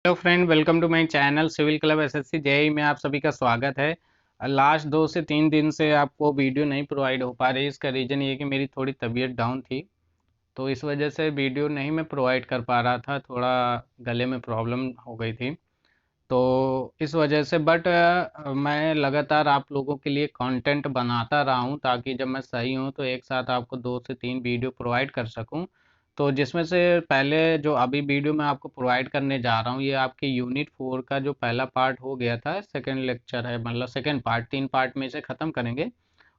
Hello friend, welcome to my channel Civil Club SSC JEE में आप सभी का स्वागत है। लास्ट 2 से 3 दिन से आपको वीडियो नहीं प्रोवाइड हो पा रही। इसका रीज़न ये है कि मेरी थोड़ी तबीयत डाउन थी, तो इस वजह से वीडियो नहीं मैं प्रोवाइड कर पा रहा था। थोड़ा गले में प्रॉब्लम हो गई थी, तो इस वजह से मैं लगातार आप लोगों के लिए कंटेंट बनाता रहा हूँ, ताकि जब मैं सही हूँ तो एक साथ आपको 2 से 3 वीडियो प्रोवाइड कर सकूँ। तो जिसमें से पहले जो अभी वीडियो मैं आपको प्रोवाइड करने जा रहा हूँ, ये आपके यूनिट 4 का जो पहला पार्ट हो गया था, सेकंड लेक्चर है, मतलब सेकंड पार्ट। 3 पार्ट में से ख़त्म करेंगे,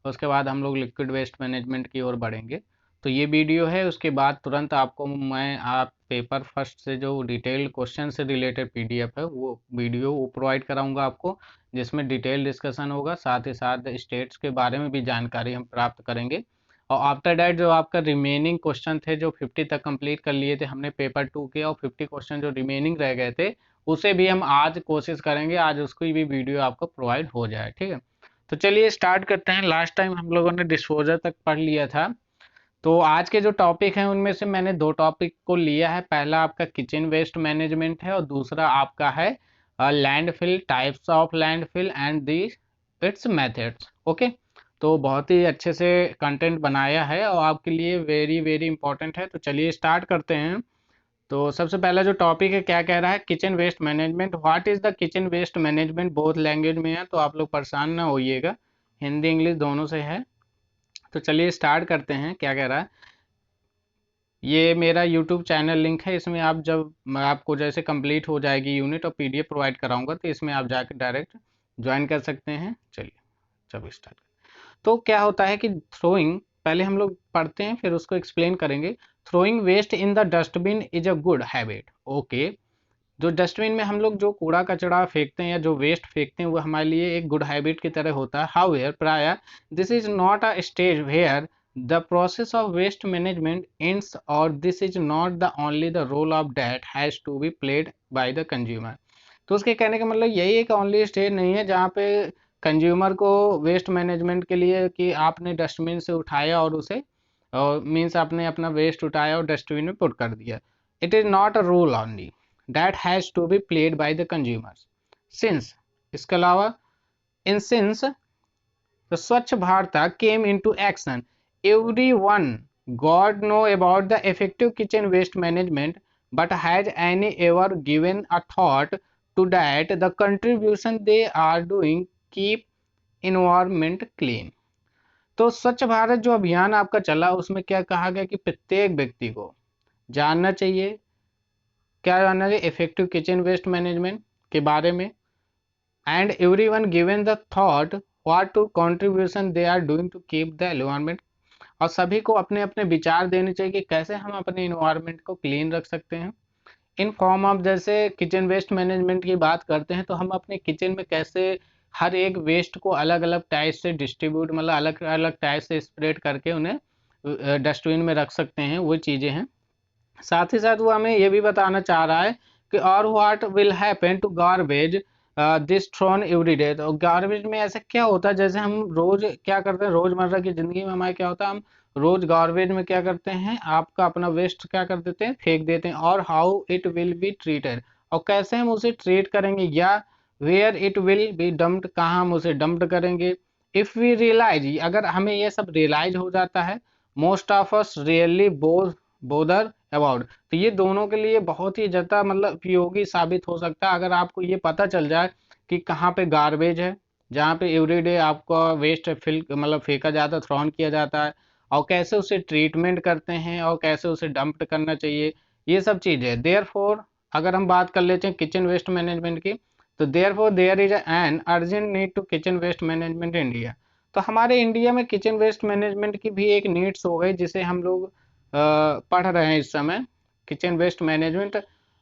उसके बाद हम लोग लिक्विड वेस्ट मैनेजमेंट की ओर बढ़ेंगे। तो ये वीडियो है, उसके बाद तुरंत आपको मैं आप पेपर फर्स्ट से जो डिटेल्ड क्वेश्चन से रिलेटेड पीडीएफ है वो वीडियो वो प्रोवाइड कराऊंगा आपको, जिसमें डिटेल डिस्कशन होगा। साथ ही साथ स्टेट्स के बारे में भी जानकारी हम प्राप्त करेंगे। और आफ्टर डैट जो आपका रिमेनिंग क्वेश्चन थे, जो 50 तक कंप्लीट कर लिए थे हमने पेपर 2 के, और 50 क्वेश्चन जो रिमेनिंग रह गए थे उसे भी हम आज कोशिश करेंगे, आज उसकी भी वीडियो आपको प्रोवाइड हो जाए। ठीक है, तो चलिए स्टार्ट करते हैं। लास्ट टाइम हम लोगों ने डिस्पोजल तक पढ़ लिया था, तो आज के जो टॉपिक हैं उनमें से मैंने 2 टॉपिक को लिया है। पहला आपका किचन वेस्ट मैनेजमेंट है, और दूसरा आपका है landfill, types of landfill and the it's methods. Okay, तो बहुत ही अच्छे से कंटेंट बनाया है और आपके लिए वेरी वेरी इंपॉर्टेंट है। तो चलिए स्टार्ट करते हैं। तो सबसे पहला जो टॉपिक है, क्या कह रहा है, kitchen waste management. What is the kitchen waste management, both language में है, तो आप लोग परेशान ना होइएगा, हिंदी इंग्लिश दोनों से है। तो चलिए स्टार्ट करते हैं। क्या कह रहा है, ये मेरा यूट्यूब चैनल लिंक है, इसमें आप जब मैं आपको जैसे कंप्लीट हो जाएगी यूनिट और पीडीएफ प्रोवाइड कराऊंगा, तो इसमें आप जाकर डायरेक्ट ज्वाइन कर सकते हैं। चलिए जब स्टार्ट, तो क्या होता है कि थ्रोइंग, पहले हम लोग पढ़ते हैं फिर उसको एक्सप्लेन करेंगे। Throwing waste in the dustbin is a good habit. Okay, जो डस्टबिन में हम लोग जो कूड़ा कचरा फेंकते हैं या जो वेस्ट फेंकते हैं वो हमारे लिए एक गुड हैबिट की तरह होता है। However prior this is not a stage where the process of waste management ends, और this is not the only the role of that has to be played by the consumer. तो उसके कहने का मतलब यही एक ओनली स्टेज नहीं है जहाँ पे कंज्यूमर को वेस्ट मैनेजमेंट के लिए कि आपने डस्टबिन से उठाया और उसे मीन्स आपने अपना वेस्ट उठाया और डस्टबिन में पुट कर दिया। It is not a rule only that has to be played by the consumers. Since, इसके अलावा, in since the Swachh Bharata came into action, everyone got know about the effective kitchen waste management, but has any ever given a thought to that the contribution they are doing keep environment clean। तो स्वच्छ भारत जो अभियान आपका चला, उसमें क्या कहा गया कि प्रत्येक व्यक्ति को जानना चाहिए, क्या जानना चाहिए, इफेक्टिव किचन वेस्ट मैनेजमेंट के बारे में। And everyone given the thought what to contribution they are doing to keep the environment. और सभी को अपने अपने विचार देने चाहिए कि कैसे हम अपने इन्वायरमेंट को क्लीन रख सकते हैं। इन फॉर्म ऑफ, जैसे किचन वेस्ट मैनेजमेंट की बात करते हैं तो हम अपने किचन में कैसे हर एक वेस्ट को अलग अलग टाइप से डिस्ट्रीब्यूट, मतलब अलग अलग टाइप से स्प्रेड करके उन्हें डस्टबिन में रख सकते हैं, वो चीज़ें हैं। साथ ही साथ वो हमें ये भी बताना चाह रहा है कि और what will happen to garbage this thrown every day. तो गार्बेज में ऐसा क्या होता है, जैसे हम रोज क्या करते हैं, रोजमर्रा की जिंदगी में हमारे क्या होता है, हम रोज गार्बेज में क्या करते हैं, आपका अपना वेस्ट क्या कर देते हैं, फेंक देते हैं। और how it will be treated, और कैसे हम उसे ट्रीट करेंगे, या where it will be dumped, कहाँ हम उसे डंप्ड करेंगे। इफ वी रियलाइज, अगर हमें ये सब रियलाइज हो जाता है, most of us really bother about, तो ये दोनों के लिए बहुत ही ज़्यादा मतलब उपयोगी साबित हो सकता है अगर आपको ये पता चल जाए कि कहाँ पे गार्बेज है, जहाँ पे एवरीडे आपका वेस्ट फिल मतलब फेंका जाता है, थ्रोन किया जाता है, और कैसे उसे ट्रीटमेंट करते हैं और कैसे उसे डंप करना चाहिए, ये सब चीज़ें। देयर फोर, अगर हम बात कर लेते हैं किचन वेस्ट मैनेजमेंट की, तो therefore there is an urgent need to kitchen waste management India. तो हमारे इंडिया में किचन वेस्ट मैनेजमेंट की भी एक नीड्स हो गई, जिसे हम लोग पढ़ रहे हैं इस समय। किचन वेस्ट मैनेजमेंट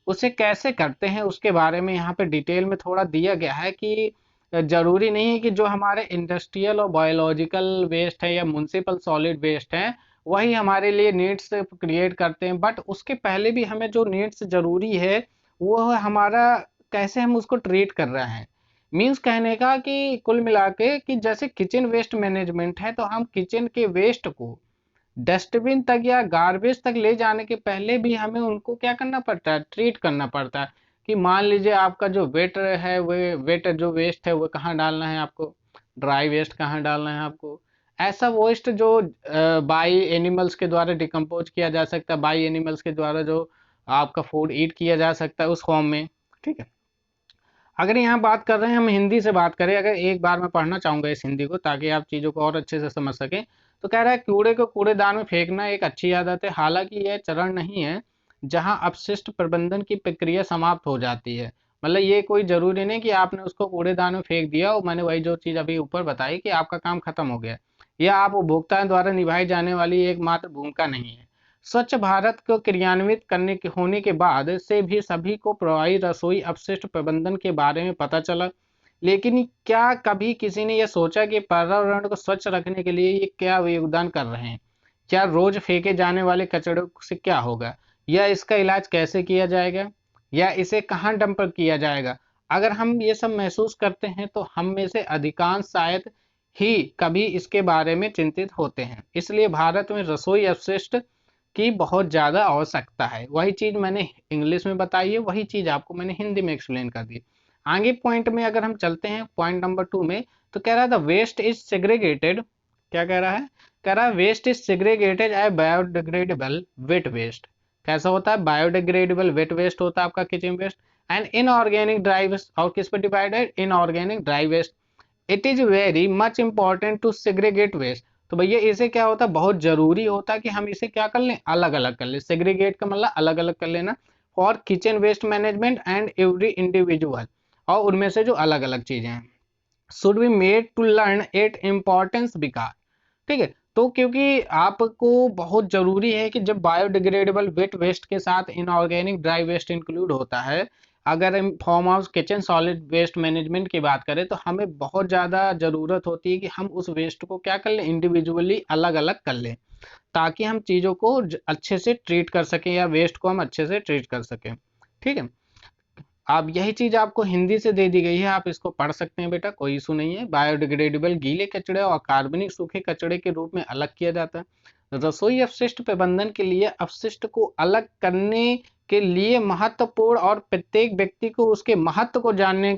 उसे कैसे करते हैं उसके बारे में यहाँ पे डिटेल में थोड़ा दिया गया है कि जरूरी नहीं है कि जो हमारे इंडस्ट्रियल और बायोलॉजिकल वेस्ट है या म्युनिसिपल सॉलिड वेस्ट है वही हमारे लिए नीड्स क्रिएट करते हैं, बट उसके पहले भी हमें जो नीड्स जरूरी है वो है हमारा कैसे हम उसको ट्रीट कर रहे हैं। मीन्स कहने का कि कुल मिला के कि जैसे किचन वेस्ट मैनेजमेंट है, तो हम किचन के वेस्ट को डस्टबिन तक या गार्बेज तक ले जाने के पहले भी हमें उनको क्या करना पड़ता है, ट्रीट करना पड़ता है। कि मान लीजिए आपका जो वेट है, वो वेट जो वेस्ट है वो कहाँ डालना है आपको, ड्राई वेस्ट कहाँ डालना है आपको, ऐसा वेस्ट जो बाई एनिमल्स के द्वारा डिकम्पोज किया जा सकता है, बाई एनिमल्स के द्वारा जो आपका फूड ईट किया जा सकता है उस फॉर्म में। ठीक है, अगर यहाँ बात कर रहे हैं, हम हिंदी से बात करें, अगर एक बार मैं पढ़ना चाहूंगा इस हिंदी को ताकि आप चीज़ों को और अच्छे से समझ सकें। तो कह रहा है कूड़े को कूड़ेदान में फेंकना एक अच्छी आदत है, हालांकि यह चरण नहीं है जहां अपशिष्ट प्रबंधन की प्रक्रिया समाप्त हो जाती है। मतलब ये कोई जरूरी नहीं कि आपने उसको कूड़ेदान में फेंक दिया और मैंने वही जो चीज़ अभी ऊपर बताई कि आपका काम खत्म हो गया। यह आप उपभोक्ताओं द्वारा निभाई जाने वाली एकमात्र भूमिका नहीं है। स्वच्छ भारत को क्रियान्वित करने के होने के बाद से भी सभी को प्रवाही रसोई अपशिष्ट प्रबंधन के बारे में पता चला, लेकिन क्या कभी किसी ने यह सोचा कि पर्यावरण को स्वच्छ रखने के लिए ये क्या योगदान कर रहे हैं? क्या रोज फेंके जाने वाले कचड़े से क्या होगा, या इसका इलाज कैसे किया जाएगा, या इसे कहाँ डंप किया जाएगा? अगर हम ये सब महसूस करते हैं तो हम में से अधिकांश शायद ही कभी इसके बारे में चिंतित होते हैं। इसलिए भारत में रसोई अपशिष्ट की बहुत ज़्यादा आवश्यकता है। वही चीज़ मैंने इंग्लिश में बताई है, वही चीज़ आपको मैंने हिंदी में एक्सप्लेन कर दी। आगे पॉइंट में अगर हम चलते हैं, पॉइंट नंबर 2 में, तो कह रहा था वेस्ट इज सेग्रीगेटेड। क्या कह रहा है? कह रहा है waste is segregated as biodegradable wet waste. कैसा होता है? बायोडिग्रेडेबल वेट वेस्ट होता है आपका kitchen waste, and inorganic dry waste. और किस पर divided? Inorganic dry waste. It is very much important to segregate waste. तो भैया इसे क्या होता है, बहुत जरूरी होता है कि हम इसे क्या कर लें, अलग अलग कर लें। सेग्रीगेट का मतलब अलग अलग कर लेना, for kitchen waste management and every individual, और उनमें से जो अलग अलग चीजें हैं, should be made to learn it importance because. ठीक है, तो क्योंकि आपको बहुत जरूरी है कि जब बायोडिग्रेडेबल वेट वेस्ट के साथ इनऑर्गेनिक ड्राई वेस्ट इंक्लूड होता है, अगर हम form of kitchen solid waste management की बात करें, तो हमें बहुत ज़्यादा ज़रूरत होती है कि हम उस वेस्ट को क्या कर लें, इंडिविजुअली अलग अलग कर लें, ताकि हम चीज़ों को अच्छे से ट्रीट कर सकें, या वेस्ट को हम अच्छे से ट्रीट कर सकें। ठीक है, अब यही चीज़ आपको हिंदी से दे दी गई है, आप इसको पढ़ सकते हैं बेटा, कोई इशू नहीं है। बायोडिग्रेडेबल गीले कचड़े और कार्बनिक सूखे कचड़े के रूप में अलग किया जाता है। रसोई अपशिष्ट प्रबंधन के लिए अपशिष्ट को अलग करने के लिए महत्वपूर्ण और प्रत्येक व्यक्ति को उसके महत्व को जानने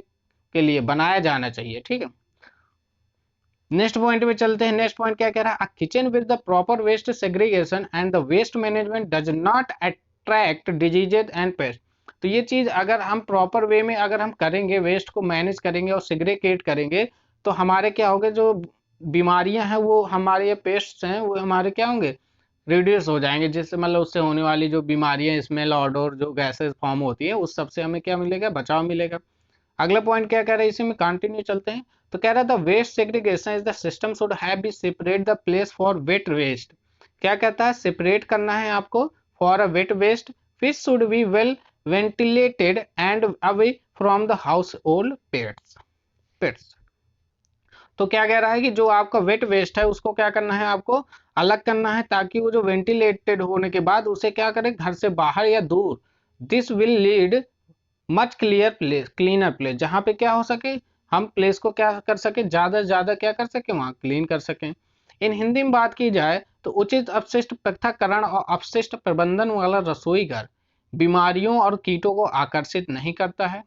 के लिए बनाया जाना चाहिए। ठीक है, नेक्स्ट पॉइंट में चलते हैं। नेक्स्ट पॉइंट क्या कह रहा है? Kitchen with the proper waste segregation and the waste management does not attract diseases and pest. तो ये चीज अगर हम प्रॉपर वे में अगर हम करेंगे, वेस्ट को मैनेज करेंगे और सेग्रीगेट करेंगे, तो हमारे क्या होगा, जो बीमारियां हैं वो हमारे, ये पेस्ट हैं वो हमारे क्या होंगे, रिड्यूस हो जाएंगे, जिससे मतलब उससे होने वाली जो बीमारियां, स्मेल, ऑडोर, जो गैसेस फॉर्म होती है, उस सबसे हमें क्या मिलेगा, बचाव मिलेगा। अगला पॉइंट क्या कह रहा है, इसी में कंटिन्यू चलते हैं। तो कह रहा था waste segregation is the system should have be separate the place for wet waste. क्या कहता है? सेपरेट करना है आपको for a wet waste, fish should be well ventilated and away from the household pets. तो क्या कह रहा है कि जो आपका वेट वेस्ट है उसको क्या करना है, आपको अलग करना है, ताकि वो जो वेंटिलेटेड होने के बाद उसे क्या करें, घर से बाहर या दूर, this will lead much cleaner place, जहाँ पे क्या हो सके, हम प्लेस को क्या कर सके, ज्यादा से ज्यादा क्या कर सके, वहाँ क्लीन कर सकें। इन हिंदी में बात की जाए तो उचित अपशिष्ट पृथक्करण और अपशिष्ट प्रबंधन वाला रसोई घर बीमारियों और कीटों को आकर्षित नहीं करता है।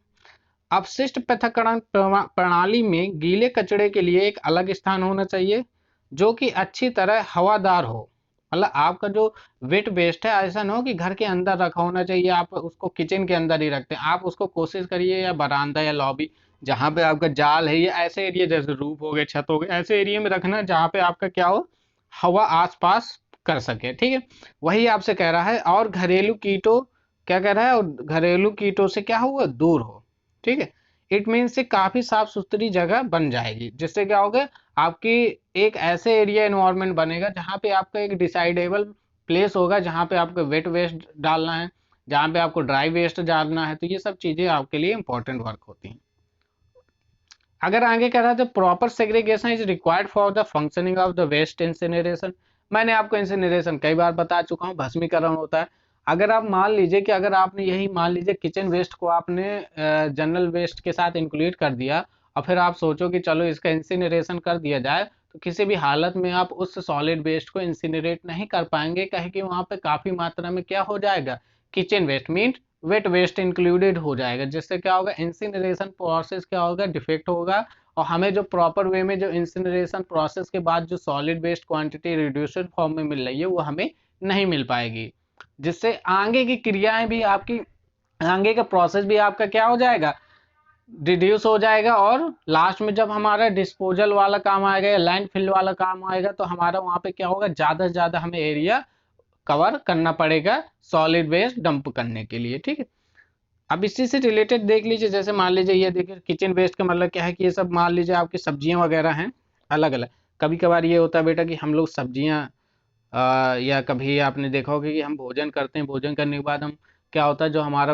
अपशिष्ट पृथक्करण प्रणाली में गीले कचड़े के लिए एक अलग स्थान होना चाहिए जो कि अच्छी तरह हवादार हो। मतलब आपका जो वेट वेस्ट है, ऐसा ना हो कि घर के अंदर रखा होना चाहिए, आप उसको किचन के अंदर ही रखते हैं। आप उसको कोशिश करिए या बरामदा या लॉबी, जहाँ पे आपका जाल है, या ऐसे एरिया जैसे रूफ हो गए, छत हो गए, ऐसे एरिया में रखना जहाँ पे आपका क्या हो, हवा आसपास कर सके। ठीक है, वही आपसे कह रहा है। और घरेलू कीटों, क्या कह रहा है, और घरेलू कीटों से क्या होगा, दूर हो। ठीक है, इट मीन से काफी साफ सुथरी जगह बन जाएगी, जिससे क्या होगा, आपकी एक ऐसे एरिया एनवायरनमेंट बनेगा जहाँ पे आपका एक डिसाइडेबल प्लेस होगा, जहाँ पे आपको वेट वेस्ट डालना है, जहाँ पे आपको ड्राई वेस्ट डालना है। तो ये सब चीजें आपके लिए इंपॉर्टेंट वर्क होती हैं। अगर आगे कह रहा है तो proper segregation is required for the functioning of the waste incineration. मैंने आपको इंसिनरेशन कई बार बता चुका हूँ, भस्मीकरण होता है। अगर आप मान लीजिए कि अगर आपने यही मान लीजिए किचन वेस्ट को आपने जनरल वेस्ट के साथ इंक्लूड कर दिया, और फिर आप सोचो कि चलो इसका इंसिनरेशन कर दिया जाए, तो किसी भी हालत में आप उस सॉलिड वेस्ट को इंसिनरेट नहीं कर पाएंगे, कहे कि वहां पे काफी मात्रा में क्या हो जाएगा, kitchen waste mean wet waste included हो जाएगा, जिससे क्या होगा, इंसिनरेशन प्रोसेस क्या होगा, डिफेक्ट होगा, और हमें जो प्रॉपर वे में जो इंसिनरेशन प्रोसेस के बाद जो solid waste quantity reduced form में मिल रही है वो हमें नहीं मिल पाएगी, जिससे आगे की क्रियाएं भी आपकी, आगे का प्रोसेस भी आपका क्या हो जाएगा, रिड्यूस हो जाएगा, और लास्ट में जब हमारा डिस्पोजल वाला काम आएगा या लैंडफिल वाला काम आएगा तो हमारा वहां पे क्या होगा, ज्यादा से ज्यादा हमें एरिया कवर करना पड़ेगा सॉलिड वेस्ट डंप करने के लिए। ठीक है, अब इसी से रिलेटेड देख लीजिए, जैसे मान लीजिए ये देखिए किचन वेस्ट का मतलब क्या है कि ये सब मान लीजिए आपकी सब्जियां वगैरह हैं अलग अलग। कभी कभार ये होता है बेटा कि हम लोग सब्जियां या कभी आपने देखा होगा कि हम भोजन करते हैं, भोजन करने के बाद हम क्या होता है, जो हमारा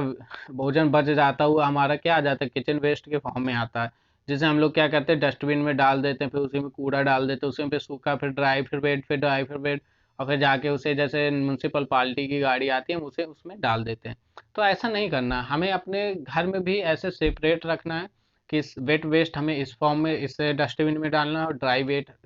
भोजन बच जाता है वो हमारा क्या आ जाता है, किचन वेस्ट के फॉर्म में आता है, जिसे हम लोग क्या करते हैं, डस्टबिन में डाल देते हैं, फिर उसी में कूड़ा डाल देते हैं, उसी में फिर सूखा, फिर ड्राई, फिर वेट, फिर ड्राई, फिर वेट, और फिर जाके उसे जैसे म्यूनसिपल पार्टी की गाड़ी आती है हम उसे उसमें डाल देते हैं। तो ऐसा नहीं करना, हमें अपने घर में भी ऐसे सेपरेट रखना है कि वेट वेस्ट हमें इस फॉर्म में इस डस्टबिन में डालना है, और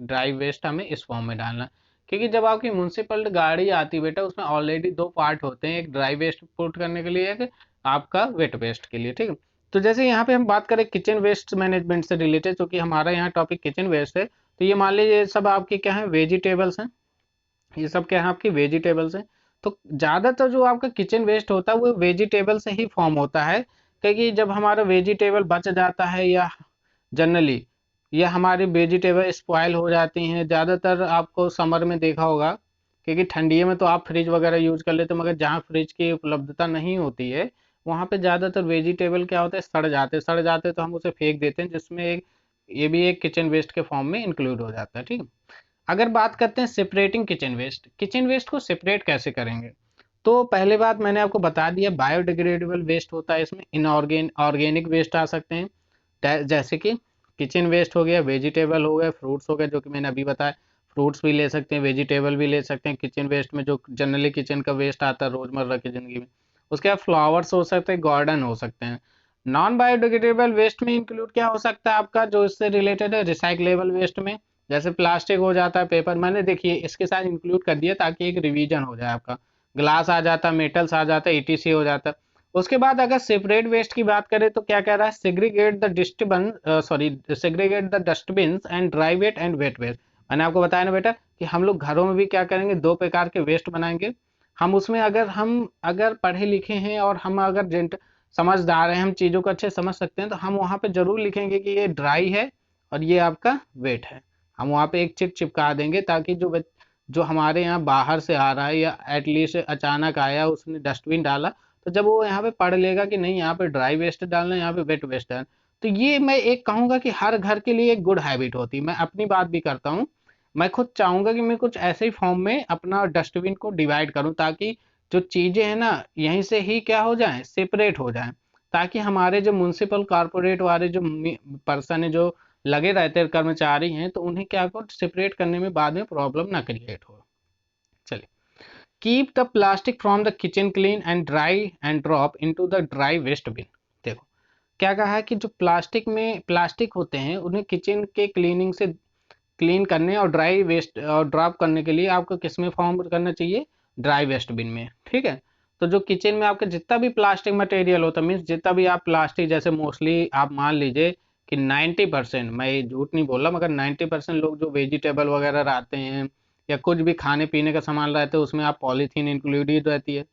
ड्राई वेस्ट हमें इस फॉर्म में डालना है। क्योंकि जब आपकी म्यूनसिपल गाड़ी आती है बेटा, उसमें ऑलरेडी दो पार्ट होते हैं, एक ड्राई वेस्ट पुट करने के लिए, एक आपका वेट वेस्ट के लिए। ठीक है, तो जैसे यहाँ पे हम बात करें किचन वेस्ट मैनेजमेंट से रिलेटेड, क्योंकि हमारा यहाँ टॉपिक किचन वेस्ट है, तो ये मान लीजिए ये सब आपकी क्या है, वेजिटेबल्स हैं, ये सब क्या है आपकी वेजिटेबल्स हैं। तो ज़्यादातर जो आपका किचन वेस्ट होता है वो वेजिटेबल से ही फॉर्म होता है, क्योंकि जब हमारा वेजिटेबल बच जाता है या जनरली ये हमारी वेजिटेबल स्पॉयल हो जाती हैं, ज़्यादातर आपको समर में देखा होगा, क्योंकि ठंडियों में तो आप फ्रिज वगैरह यूज़ कर लेते हो, मगर जहाँ फ्रिज की उपलब्धता नहीं होती है वहाँ पे ज़्यादातर वेजिटेबल क्या होता है, सड़ जाते हैं, तो हम उसे फेंक देते हैं, जिसमें एक ये भी एक किचन वेस्ट के फॉर्म में इंक्लूड हो जाता है। ठीक है, अगर बात करते हैं सेपरेटिंग किचन वेस्ट को सेपरेट कैसे करेंगे, तो पहले बात मैंने आपको बता दिया, बायोडिग्रेडेबल वेस्ट होता है, इसमें ऑर्गेनिक वेस्ट आ सकते हैं, जैसे कि किचन वेस्ट हो गया, वेजिटेबल हो गया, फ्रूट्स हो गया, जो कि मैंने अभी बताया, फ्रूट्स भी ले सकते हैं, वेजिटेबल भी ले सकते हैं किचन वेस्ट में, जो जनरली किचन का वेस्ट आता है रोजमर्रा की जिंदगी में। उसके बाद फ्लावर्स हो सकते हैं, गार्डन हो सकते हैं। नॉन बायोडिग्रेडेबल वेस्ट में इंक्लूड क्या हो सकता है आपका, जो इससे रिलेटेड है, रिसाइक्लेबल वेस्ट में जैसे प्लास्टिक हो जाता है, पेपर, मैंने देखिए इसके साथ इंक्लूड कर दिया ताकि एक रिवीजन हो जाए आपका, ग्लास आ जाता है, मेटल्स आ जाता है, ईटीसी हो जाता है। उसके बाद अगर सेपरेट वेस्ट की बात करें तो क्या कह रहा है, segregate the dustbin and dry wet and wet waste. मैंने आपको बताया ना बेटा कि हम लोग घरों में भी क्या करेंगे, दो प्रकार के वेस्ट बनाएंगे। हम उसमें अगर पढ़े लिखे हैं और हम अगर समझदार हैं, हम चीज़ों को अच्छे समझ सकते हैं, तो हम वहाँ पे जरूर लिखेंगे कि ये ड्राई है और ये आपका वेट है। हम वहाँ पे एक चिप चिपका देंगे ताकि जो हमारे यहाँ बाहर से आ रहा है या एटलीस्ट अचानक आया उसने डस्टबिन डाला, तो जब वो यहाँ पे पढ़ लेगा कि नहीं यहाँ पे ड्राई वेस्ट डालना है, यहाँ पे वेट वेस्ट डालना, तो ये मैं एक कहूँगा कि हर घर के लिए एक गुड हैबिट होती है। मैं अपनी बात भी करता हूँ, मैं खुद चाहूँगा कि मैं कुछ ऐसे ही फॉर्म में अपना डस्टबिन को डिवाइड करूँ, ताकि जो चीज़ें हैं ना यहीं से ही क्या हो जाएं, सेपरेट हो जाएं, ताकि हमारे जो म्यूनसिपल कॉरपोरेट वाले जो पर्सन है, जो लगे रहते हैं, कर्मचारी हैं, तो उन्हें क्या करो, सेपरेट करने में बाद में प्रॉब्लम ना क्रिएट हो। चलिए, keep the plastic from the kitchen clean and dry and drop into the dry waste bin. देखो क्या कहा है कि जो प्लास्टिक होते हैं उन्हें किचन के क्लीनिंग से क्लीन करने और ड्राई वेस्ट और ड्रॉप करने के लिए आपको किस में फॉर्म करना चाहिए, ड्राई वेस्ट बिन में। ठीक है, तो जो किचन में आपका जितना भी प्लास्टिक मटेरियल होता है, मीन्स जितना भी आप प्लास्टिक, जैसे मोस्टली आप मान लीजिए कि 90%, मैं ये झूठ नहीं बोल रहा, मगर 90% लोग जो वेजिटेबल वगैरह रहते हैं या कुछ भी खाने पीने का सामान रहते हैं उसमें आप पॉलीथीन इंक्लूडेड रहती है।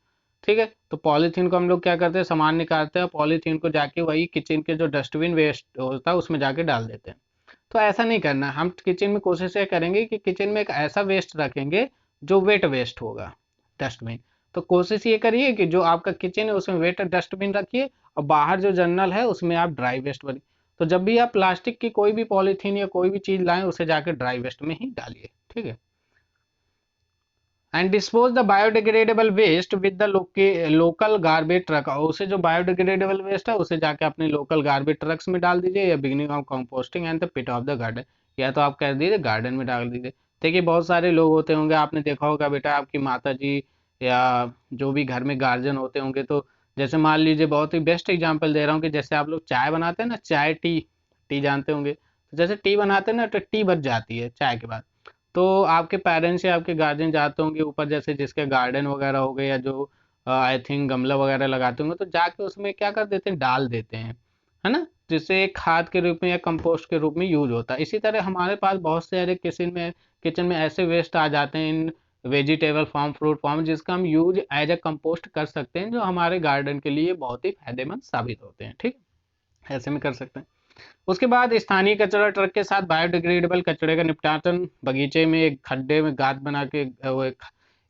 ठीक है, तो पॉलीथीन को हम लोग क्या करते हैं, सामान निकालते हैं, पॉलीथीन को जाके वही किचन के जो डस्टबिन वेस्ट होता है उसमें जाके डाल देते हैं। तो ऐसा नहीं करना, हम किचन में कोशिश ये करेंगे कि किचन में एक ऐसा वेस्ट रखेंगे जो वेट वेस्ट होगा, डस्टबिन। तो कोशिश ये करिए कि जो आपका किचन है उसमें वेट डस्टबिन रखिए, और बाहर जो जनरल है उसमें आप ड्राई वेस्ट भरिए। तो जब भी आप प्लास्टिक की कोई भी पॉलीथीन या कोई भी चीज लाएं उसे जाकर ड्राई वेस्ट में ही डालिए। ठीक है, and dispose the biodegradable waste with the local garbage truck, और उसे जो बायोडिग्रेडेबल वेस्ट है उसे जाके अपने लोकल गार्बेज ट्रक्स में डाल दीजिए, या beginning of composting and the pit of the garden, या तो आप कर दीजिए गार्डन में डाल दीजिए। देखिए बहुत सारे लोग होते होंगे, आपने देखा होगा बेटा, आपकी माता जी या जो भी घर में गार्जियन होते होंगे, तो जैसे मान लीजिए, बहुत ही बेस्ट एग्जांपल दे रहा हूँ कि जैसे आप लोग चाय बनाते हैं ना, चाय टी, टी जानते होंगे, तो जैसे टी बनाते हैं ना तो टी बच जाती है चाय के बाद, तो आपके पेरेंट्स या आपके गार्जियन जाते होंगे ऊपर, जैसे जिसके गार्डन वगैरह हो गए या जो आई थिंक गमला वगैरह लगाते होंगे, तो जाके उसमें क्या कर देते हैं, डाल देते हैं, है ना, जिससे एक खाद के रूप में या कंपोस्ट के रूप में यूज होता है। इसी तरह हमारे पास बहुत सारे किचन में ऐसे वेस्ट आ जाते हैं इन वेजिटेबल फॉर्म, फ्रूट फॉर्म, जिसका हम यूज एज ए कंपोस्ट कर सकते हैं, जो हमारे गार्डन के लिए बहुत ही फायदेमंद साबित होते हैं। ठीक, ऐसे में कर सकते हैं। उसके बाद स्थानीय कचरा ट्रक के साथ बायोडिग्रेडेबल कचरे का निपटान बगीचे में एक खड्डे में गाद बना के वो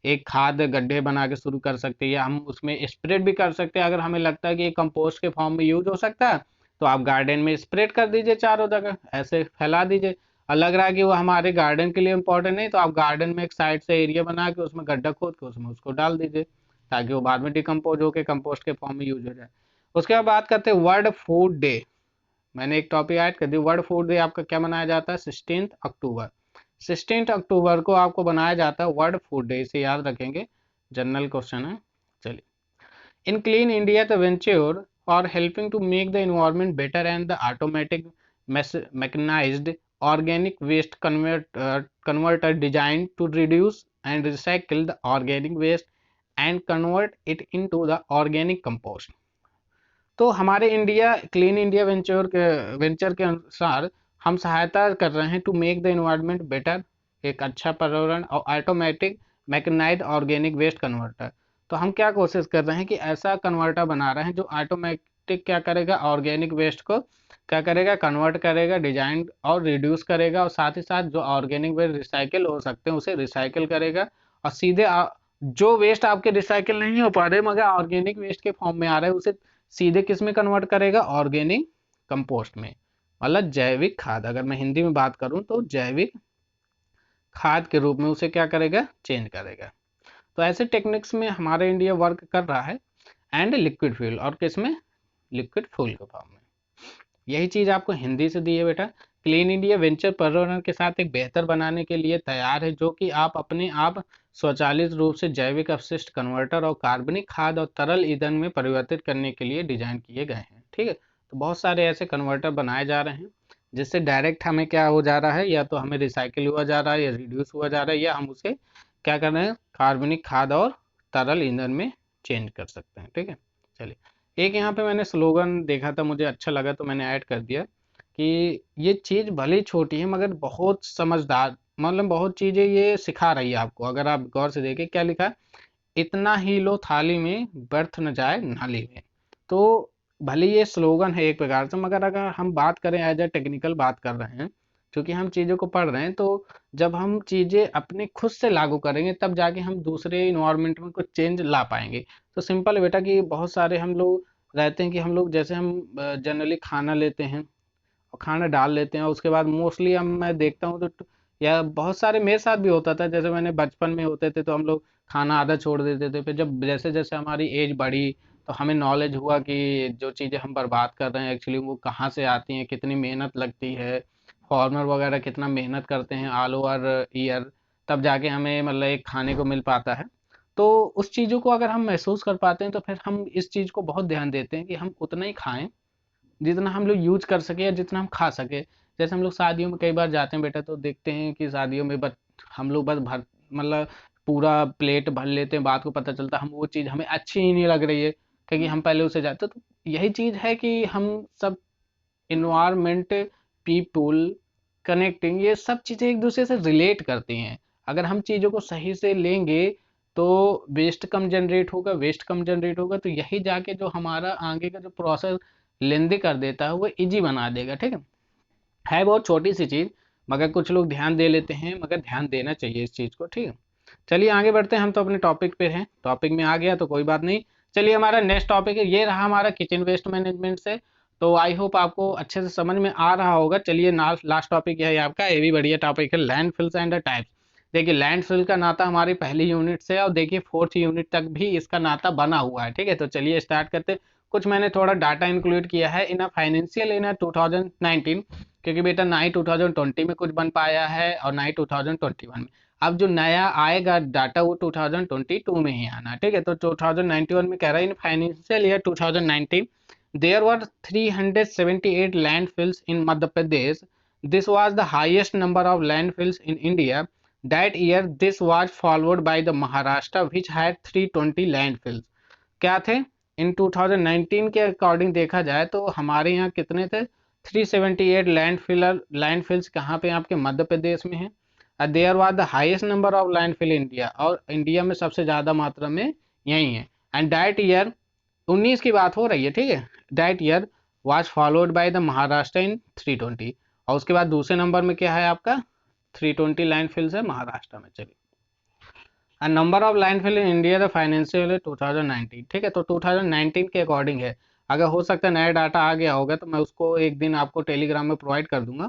एक खाद गड्ढे बना के शुरू कर सकते हैं, या हम उसमें स्प्रेड भी कर सकते हैं। अगर हमें लगता है कि ये कंपोस्ट के फॉर्म में यूज हो सकता है, तो आप गार्डन में स्प्रेड कर दीजिए, चारों जगह ऐसे फैला दीजिए। और लग रहा है कि वो हमारे गार्डन के लिए इंपॉर्टेंट नहीं, तो आप गार्डन में एक साइड से एरिया बना के उसमें गड्ढा खोद के उसमें उसको डाल दीजिए, ताकि वो बाद में डिकम्पोज होकर कंपोस्ट के फॉर्म में यूज हो जाए। उसके बाद बात करते हैं वर्ल्ड फूड डे। मैंने एक टॉपिक ऐड कर दिया, वर्ल्ड फूड डे आपका क्या मनाया जाता है, 16 अक्टूबर। 16 अक्टूबर को आपको बनाया जाता है वर्ल्ड फूड डे, इसे याद रखेंगे, जनरल क्वेश्चन है। चलिए, in clean India the venture और helping to make the environment better and the automatic mechanized organic waste converter designed to reduce and recycle the organic waste and convert it into the organic compost। तो हमारे India clean India venture के अनुसार हम सहायता कर रहे हैं to make the environment better, एक अच्छा पर्यावरण, और automatic mechanised organic waste converter. तो हम क्या कोशिश कर रहे हैं कि ऐसा कन्वर्टर बना रहे हैं जो ऑटोमेटिक क्या करेगा, ऑर्गेनिक वेस्ट को क्या करेगा, कन्वर्ट करेगा, डिजाइन और रिड्यूस करेगा, और साथ ही साथ जो ऑर्गेनिक वेस्ट रिसाइकिल हो सकते हैं उसे रिसाइकिल करेगा, और सीधे जो वेस्ट आपके रिसाइकिल नहीं हो पा रहे मगर ऑर्गेनिक वेस्ट के फॉर्म में आ रहा है, उसे सीधे किस में कन्वर्ट करेगा, ऑर्गेनिक कंपोस्ट में, मतलब जैविक खाद। अगर मैं हिंदी में बात करूं तो जैविक खाद के रूप में उसे क्या करेगा, चेंज करेगा। तो ऐसे टेक्निक्स में हमारे इंडिया वर्क कर रहा है। एंड लिक्विड फ्यूल, और किसमें, लिक्विड फ्यूल के फॉर्म में। यही चीज आपको हिंदी से दी है बेटा। क्लीन इंडिया वेंचर पर्यावरण के साथ एक बेहतर बनाने के लिए तैयार है, जो कि आप अपने आप स्वचालित रूप से जैविक अपशिष्ट कन्वर्टर और कार्बनिक खाद और तरल ईंधन में परिवर्तित करने के लिए डिजाइन किए गए हैं। ठीक है, तो बहुत सारे ऐसे कन्वर्टर बनाए जा रहे हैं जिससे डायरेक्ट हमें क्या हो जा रहा है, या तो हमें रिसाइकिल हुआ जा रहा है, या रिड्यूस हुआ जा रहा है, या हम उसे क्या कर रहे हैं, कार्बनिक खाद और तरल ईंधन में चेंज कर सकते हैं। ठीक है, चलिए, एक यहाँ पे मैंने स्लोगन देखा था, मुझे अच्छा लगा तो मैंने ऐड कर दिया कि ये चीज़ भले ही छोटी है मगर बहुत समझदार, मतलब बहुत चीज़ें ये सिखा रही है आपको। अगर आप गौर से देखें क्या लिखा है, इतना ही लो थाली में व्यर्थ न जाए नाली में। तो भले ये स्लोगन है एक प्रकार से, मगर अगर हम बात करें एज ए टेक्निकल बात कर रहे हैं, क्योंकि हम चीज़ों को पढ़ रहे हैं, तो जब हम चीज़ें अपने खुद से लागू करेंगे तब जाके हम दूसरे इन्वायरमेंट में कुछ चेंज ला पाएंगे। तो सिंपल है बेटा कि बहुत सारे हम लोग रहते हैं कि हम लोग जैसे हम जनरली खाना लेते हैं और खाना डाल लेते हैं, और उसके बाद मोस्टली हम मैं देखता हूँ तो या बहुत सारे मेरे साथ भी होता था, जैसे मैंने बचपन में होते थे तो हम लोग खाना आधा छोड़ देते थे, फिर जब जैसे जैसे हमारी एज बढ़ी तो हमें नॉलेज हुआ कि जो चीज़ें हम बर्बाद कर रहे हैं एक्चुअली वो कहाँ से आती हैं, कितनी मेहनत लगती है, फार्मर वगैरह कितना मेहनत करते हैं ऑल ओवर ईयर, तब जाके हमें मतलब एक खाने को मिल पाता है। तो उस चीज़ों को अगर हम महसूस कर पाते हैं तो फिर हम इस चीज़ को बहुत ध्यान देते हैं कि हम उतना ही खाएं जितना हम लोग यूज कर सके या जितना हम खा सके। जैसे हम लोग शादियों में कई बार जाते हैं बेटा, तो देखते हैं कि शादियों में हम लोग बस भर मतलब पूरा प्लेट भर लेते हैं, बात को पता चलता है हम वो चीज़ हमें अच्छी ही नहीं लग रही है, क्योंकि हम पहले उसे जाते, तो यही चीज़ है कि हम सब इन्वायरमेंट, पीपुल, कनेक्टिंग, ये सब चीज़ें एक दूसरे से रिलेट करती हैं। अगर हम चीज़ों को सही से लेंगे तो वेस्ट कम जनरेट होगा, तो यही जाके जो हमारा आगे का जो प्रोसेस लेंदी कर देता है वो इजी बना देगा। ठीक है बहुत छोटी सी चीज़, मगर कुछ लोग ध्यान दे लेते हैं, मगर ध्यान देना चाहिए इस चीज़ को। ठीक है, चलिए आगे बढ़ते हैं, हम तो अपने टॉपिक पे हैं, टॉपिक में आ गया तो कोई बात नहीं। चलिए हमारा नेक्स्ट टॉपिक है, ये रहा हमारा किचन वेस्ट मैनेजमेंट से। तो आई होप आपको अच्छे से समझ में आ रहा होगा। चलिए लास्ट टॉपिक है आपका, ये भी बढ़िया टॉपिक है, लैंडफिल्स एंड द टाइप्स। देखिए लैंडफिल का नाता हमारी पहली यूनिट से है, और देखिए 4th यूनिट तक भी इसका नाता बना हुआ है। ठीक है, तो चलिए स्टार्ट करते हैं। कुछ मैंने थोड़ा डाटा इंक्लूड किया है इन फाइनेंशियल इन 2019, क्योंकि बेटा ना ही 2020 में कुछ बन पाया है और ना ही 2021 में। अब जो नया आएगा डाटा वो 2022 में ही आना। ठीक है, तो 2091 में कह रहा है in financial year 2019 there were 378 landfills in Madhya Pradesh. This was the highest number of landfills in India that year. This was followed by the Maharashtra which had 320 landfills. क्या थे इन 2019 के अकॉर्डिंग देखा जाए तो हमारे यहाँ कितने थे 378 लैंडफिल्स कहाँ पे आपके मध्य प्रदेश में है। There was the highest number of landfill India, और इंडिया में सबसे ज़्यादा मात्रा में यही है। एंड दैट ईयर 19 की बात हो रही है, ठीक है। That year was followed by the Maharashtra in 320, और उसके बाद दूसरे नंबर में क्या है आपका 320 लैंडफिल्स है महाराष्ट्र में। चलिए, number of landfill in India the financial 2019, ठीक है। तो 2019 के अकॉर्डिंग है। अगर हो सकता है नया डाटा आ गया होगा तो मैं उसको एक दिन आपको टेलीग्राम में प्रोवाइड कर दूंगा,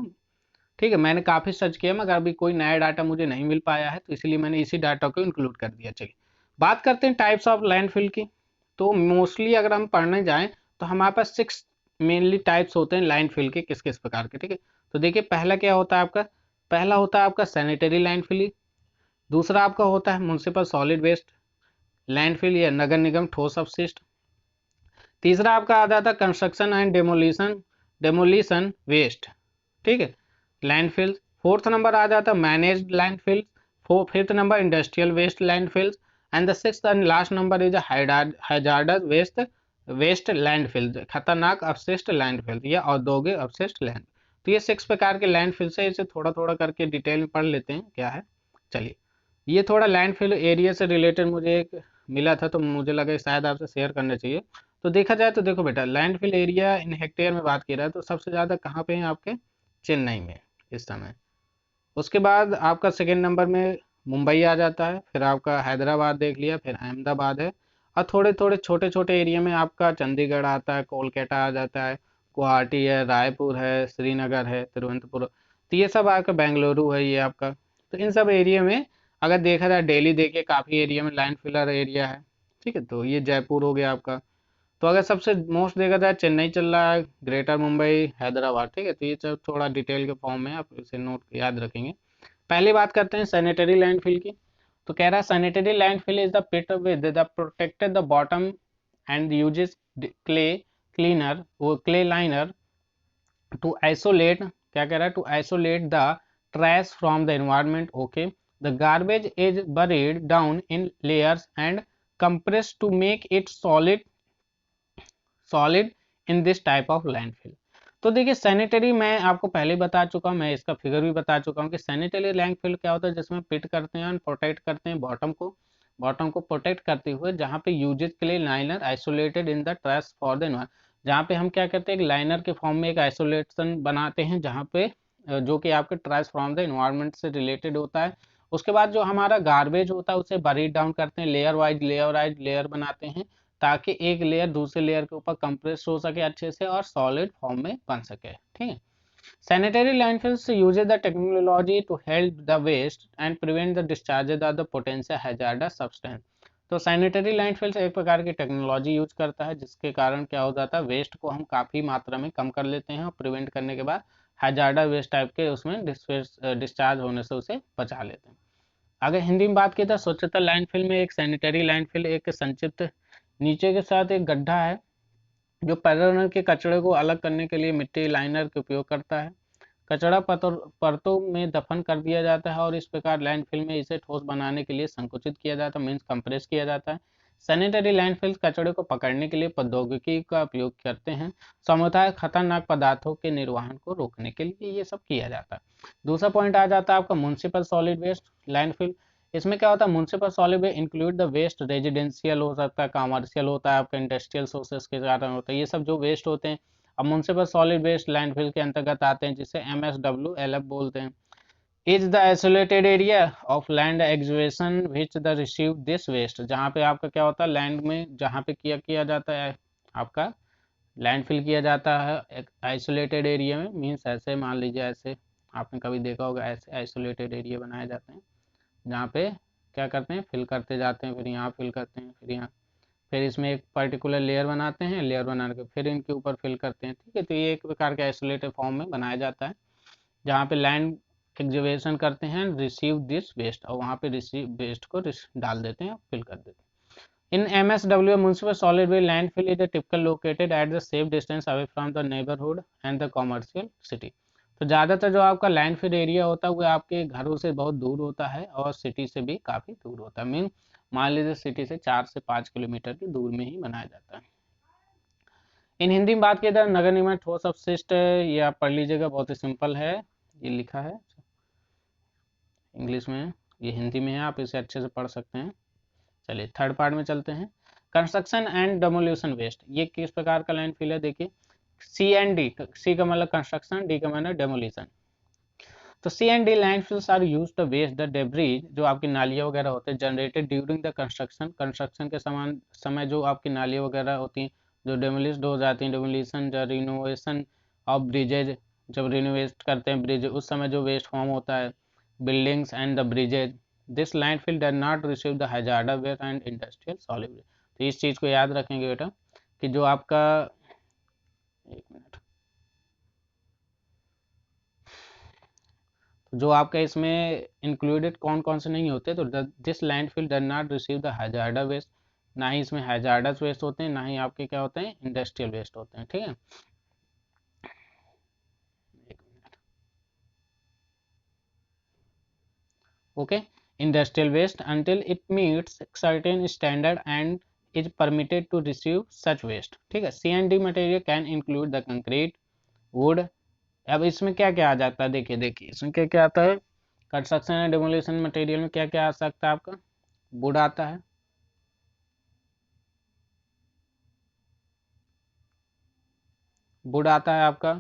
ठीक है। मैंने काफ़ी सर्च किया मगर अभी कोई नया डाटा मुझे नहीं मिल पाया है, तो इसलिए मैंने इसी डाटा को इंक्लूड कर दिया। चलिए, बात करते हैं टाइप्स ऑफ लैंडफिल की। तो मोस्टली अगर हम पढ़ने जाएं तो हमारे पास 6 मेनली टाइप्स होते हैं लैंडफिल के, किस किस प्रकार के, ठीक है। तो देखिए, पहला क्या होता है आपका, पहला होता है आपका सैनिटरी लैंडफिल। दूसरा आपका होता है म्युनिसिपल सॉलिड वेस्ट लैंडफिल या नगर निगम ठोस अपशिष्ट। तीसरा आपका आ जाता है कंस्ट्रक्शन एंड डेमोलिशन वेस्ट, ठीक है, लैंडफिल। फोर्थ नंबर आ जाता है managed landfill. Fifth number industrial waste landfills. And the sixth and last number is hazardous waste landfill, खतरनाक अपशिष्ट लैंडफिल या औद्योगिक अपशिष्ट लैंड। तो ये 6 प्रकार के लैंडफिल से, इसे थोड़ा थोड़ा करके डिटेल में पढ़ लेते हैं क्या है। चलिए, ये थोड़ा लैंडफिल एरिया से रिलेटेड मुझे एक मिला था, तो मुझे लगा शायद आपसे शेयर करना चाहिए। तो देखा जाए तो देखो बेटा, लैंडफिल एरिया इन हेक्टेयर में बात की रहा है तो सबसे ज़्यादा कहाँ पे है आपके, चेन्नई में इस समय। उसके बाद आपका सेकेंड नंबर में मुंबई आ जाता है, फिर आपका हैदराबाद देख लिया, फिर अहमदाबाद है, और थोड़े थोड़े छोटे छोटे एरिया में आपका चंडीगढ़ आता है, कोलकाता आ जाता है, गुवाहाटी है, रायपुर है, श्रीनगर है, तिरुवनंतपुरम। तो ये सब आपका बेंगलुरु है ये आपका। तो इन सब एरिया में अगर देखा जाए डेली देखिए काफ़ी एरिया में लैंड फिलर एरिया है, ठीक है। तो ये जयपुर हो गया आपका। तो अगर सबसे मोस्ट देखा जाए चेन्नई चल रहा है, ग्रेटर मुंबई, हैदराबाद, ठीक है। तो ये सब थोड़ा डिटेल के फॉर्म में आप इसे नोट याद रखेंगे। पहली बात करते हैं सैनिटरी लैंडफिल की। तो कह रहा है sanitary landfill is the pit with the protected the bottom and uses clay cleaner वो क्ले लाइनर टू आइसोलेट, क्या कह रहा है, to isolate the trash from the environment. Okay, the garbage is buried down in layers and compressed to make it solid in this type of landfill. तो देखिए, sanitary मैं आपको पहले बता चुका हूँ, मैं इसका फिगर भी बता चुका हूँ कि सैनिटरी लैंडफिल क्या होता है, जिसमें पिट करते हैं और प्रोटेक्ट करते हैं बॉटम को प्रोटेक्ट करते हुए, जहाँ पे यूजेज के लिए liner isolated in the trash for the environment, जहाँ पे हम क्या करते हैं एक लाइनर के फॉर्म में एक आइसोलेशन बनाते हैं, जहाँ पे जो कि आपके ट्रैश फ्रॉम द एनवायरमेंट से रिलेटेड होता है। उसके बाद जो हमारा गार्बेज होता है उसे बरीड डाउन करते हैं, लेयर वाइज लेयर बनाते हैं, ताकि एक लेयर दूसरे लेयर के ऊपर कंप्रेस हो सके अच्छे से और सॉलिड फॉर्म में बन सके, ठीक है। Sanitary landfills uses the technology to help the waste and prevent the discharges of the potential hazardous substance. तो सैनिटरी लैंडफिल्स एक प्रकार की टेक्नोलॉजी यूज करता है, जिसके कारण क्या हो जाता है, वेस्ट को हम काफ़ी मात्रा में कम कर लेते हैं और प्रिवेंट करने के बाद हैजार्डस वेस्ट टाइप के उसमें डिस्चार्ज होने से उसे बचा लेते हैं। अगर हिंदी में बात की तो स्वच्छता लैंडफिल में एक सैनिटरी लैंडफिल एक संक्षिप्त नीचे के साथ एक गड्ढा है, जो पर्यावरण के कचरे को अलग करने के लिए मिट्टी लाइनर के उपयोग करता है। कचरा परतों में दफन कर दिया जाता है और इस प्रकार लैंडफिल में इसे ठोस बनाने के लिए संकुचित किया जाता है, मीन्स कंप्रेस किया जाता है। सैनिटरी लैंडफिल कचरे को पकड़ने के लिए प्रौद्योगिकी का उपयोग करते हैं, समुदाय खतरनाक पदार्थों के निर्वहन को रोकने के लिए ये सब किया जाता है। दूसरा पॉइंट आ जाता है आपका म्युनिसिपल सॉलिड वेस्ट लैंडफिल। इसमें क्या होता है, municipal solid waste include the waste, residential हो सकता है, कमर्शियल होता है, आपका इंडस्ट्रियल सोर्सेस के कारण होता है, ये सब जो वेस्ट होते हैं अब म्युनिसिपल सॉलिड वेस्ट लैंडफिल के अंतर्गत आते हैं, जिसे MSW LF बोलते हैं। Is the isolated area of land excavation which the receive this waste, जहाँ पे आपका क्या होता है लैंड में जहाँ पे किया जाता है आपका लैंडफिल किया जाता है एक आइसोलेटेड एरिया में, मीन्स ऐसे मान लीजिए, ऐसे आपने कभी देखा होगा, ऐसे आइसोलेटेड एरिया बनाए जाते हैं जहाँ पे क्या करते हैं फिल करते जाते हैं, फिर यहाँ फिल करते हैं, फिर यहाँ, फिर इसमें एक पर्टिकुलर लेयर बनाते हैं, लेयर बना के फिर इनके ऊपर फिल करते हैं, ठीक है। तो ये एक प्रकार के आइसोलेटेड फॉर्म में बनाया जाता है, जहाँ पे लैंड एक्सकवेशन करते हैं, रिसीव दिस वेस्ट, और वहाँ पे रिसीव वेस्ट को डाल देते हैं, फिल कर देते हैं। In MSW, municipal solid waste landfill is typically located at the safe distance away from the neighborhood and the commercial city. तो ज़्यादातर जो आपका लैंडफिल एरिया होता है वो आपके घरों से बहुत दूर होता है और सिटी से भी काफ़ी दूर होता है, मीन मान लीजिए सिटी से 4 से 5 किलोमीटर की दूर में ही बनाया जाता है। इन हिंदी में बात की जाए नगर निगम ठोस अपशिष्ट, ये आप पढ़ लीजिएगा, बहुत ही सिंपल है, ये लिखा है इंग्लिश में है, ये हिंदी में है, आप इसे अच्छे से पढ़ सकते हैं। चलिए थर्ड पार्ट में चलते हैं। कंस्ट्रक्शन एंड डेमोल्यूशन वेस्ट, ये किस प्रकार का लैंडफिल है, देखिए सी एंड डी, सी का मतलब कंस्ट्रक्शन, डी का मतलब डेमोलिशन। तो C and D landfills are used to waste the debris, जो आपकी नालियाँ वगैरह होते हैं, generated during the construction, construction के समान समय जो आपकी नालियाँ वगैरह होती हैं जो डेमोलिश्ड हो जाती हैं, डेमोलिशन जो रिनोवेशन ऑफ ब्रिजेज, जब रिनोवेट करते हैं ब्रिज उस समय जो वेस्ट फॉर्म होता है, buildings and the bridges, this landfill does not receive the hazardous waste and industrial solid waste. तो इस चीज़ को याद रखेंगे बेटा कि जो आपका, एक मिनट, जो आपका इसमें इंक्लूडेड कौन कौन से नहीं होते, तो this landfill does not receive the hazardous waste, ना ही इसमें हैजार्डस वेस्ट होते हैं, ना ही आपके क्या होते हैं इंडस्ट्रियल वेस्ट होते हैं, ठीक है। Okay, industrial waste until it meets certain standard and is permitted to receive such waste, ठीक है। C and D material can include the concrete, wood. अब इसमें क्या क्या आ जाता है, देखिए देखिए इसमें क्या क्या आता है, कंस्ट्रक्शन एंड डेमोलिशन मटेरियल में क्या क्या आ सकता है आपका, वुड आता है, वुड आता है आपका,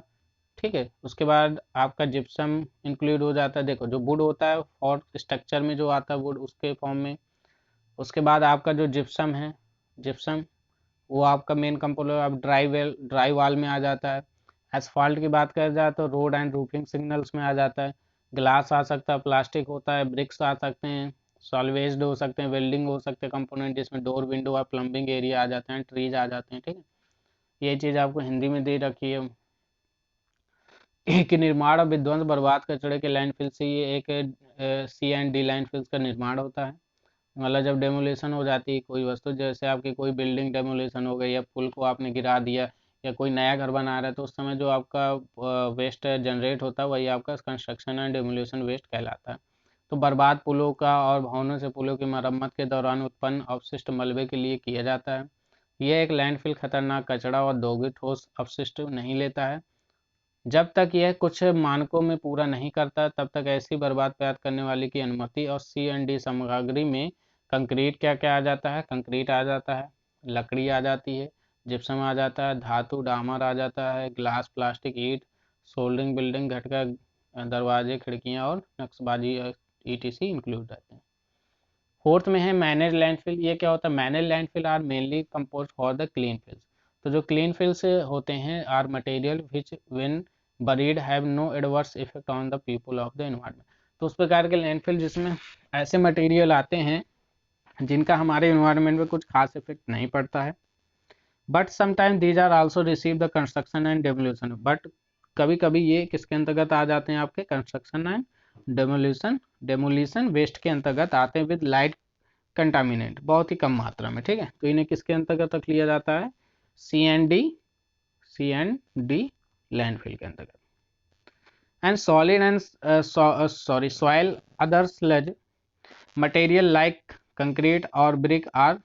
ठीक है। उसके बाद आपका जिप्सम इंक्लूड हो जाता है, देखो जो वुड होता है और स्ट्रक्चर में जो आता है वुड उसके फॉर्म में। उसके बाद आपका जो जिप्सम है, जिप्सम वो आपका मेन कंपोनेंट आप ड्राई वॉल में आ जाता है। एसफाल्ट की बात करें जाए तो रोड एंड रूफिंग सिग्नल्स में आ जाता है। ग्लास आ सकता है, प्लास्टिक होता है, ब्रिक्स आ सकते हैं, सॉल्वेज्ड हो सकते हैं, वेल्डिंग हो सकते हैं कंपोनेंट जिसमें डोर विंडो और प्लम्बिंग एरिया आ जाते हैं, ट्रीज आ जाते हैं, ठीक है। ये चीज़ आपको हिंदी में दे रखी है कि निर्माण और विध्वंस बर्बाद कचड़े के लैंडफिल से ये एक सी एंड डी लैंडफिल्स का निर्माण होता है। मतलब जब डेमोलेशन हो जाती है कोई वस्तु, जैसे आपकी कोई बिल्डिंग डेमोलेशन हो गई या पुल को आपने गिरा दिया या कोई नया घर बना रहा है, तो उस समय जो आपका वेस्ट जनरेट होता है वही आपका कंस्ट्रक्शन एंड डेमोलेशन वेस्ट कहलाता है। तो बर्बाद पुलों का और भवनों से पुलों की मरम्मत के दौरान उत्पन्न अवशिष्ट मलबे के लिए किया जाता है। यह एक लैंडफिल खतरनाक कचरा और औद्योगिक ठोस अपशिष्ट नहीं लेता है। जब तक यह कुछ मानकों में पूरा नहीं करता तब तक ऐसी बर्बाद पैदा करने वाली की अनुमति। और सी एंड डी सामग्री में कंक्रीट क्या क्या आ जाता है, कंक्रीट आ जाता है, लकड़ी आ जाती है, जिप्सम आ जाता है, धातु डामर आ जाता है, ग्लास प्लास्टिक ईट, सोल्डरिंग बिल्डिंग घटका, दरवाजे खिड़कियाँ और नक्शबाजी ईटीसी इंक्लूड रहते हैं। फोर्थ में है मैनेज लैंडफिल। ये क्या होता है, manage landfill are mainly compose for the clean fills. तो जो क्लीन फिल्स होते हैं are material which when buried have no adverse effect on the people of the environment. तो उस प्रकार के लैंडफिल जिसमें ऐसे मटेरियल आते हैं जिनका हमारे एनवायरनमेंट में कुछ खास इफेक्ट नहीं पड़ता है। But sometime these are also receive the construction and demolition, but कभी कभी ये किसके अंतर्गत आ जाते हैं, आपके construction and demolition, demolition waste के अंतर्गत आते हैं विद लाइट कंटामिनेंट, बहुत ही कम मात्रा में, ठीक है। तो इन्हें किसके अंतर्गत रख लिया जाता है, C and D, C and D landfill के अंतर्गत। And solid and sorry soil other sludge material like concrete और ब्रिक आर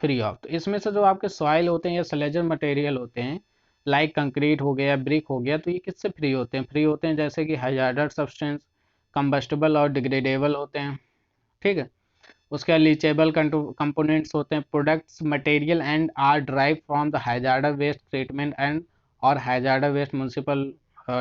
फ्री ऑफ। तो इसमें से जो आपके सॉइल होते हैं या स्लेजर मटेरियल होते हैं, लाइक कंक्रीट हो गया, ब्रिक हो गया, तो ये किससे फ्री होते हैं, फ्री होते हैं जैसे कि हैजार्डस सब्सटेंस, कंबस्टेबल और डिग्रेडेबल होते हैं, ठीक है। उसके लीचेबल कंपोनेंट्स होते हैं, products material and are drive from the hazardous waste treatment and और hazardous waste municipal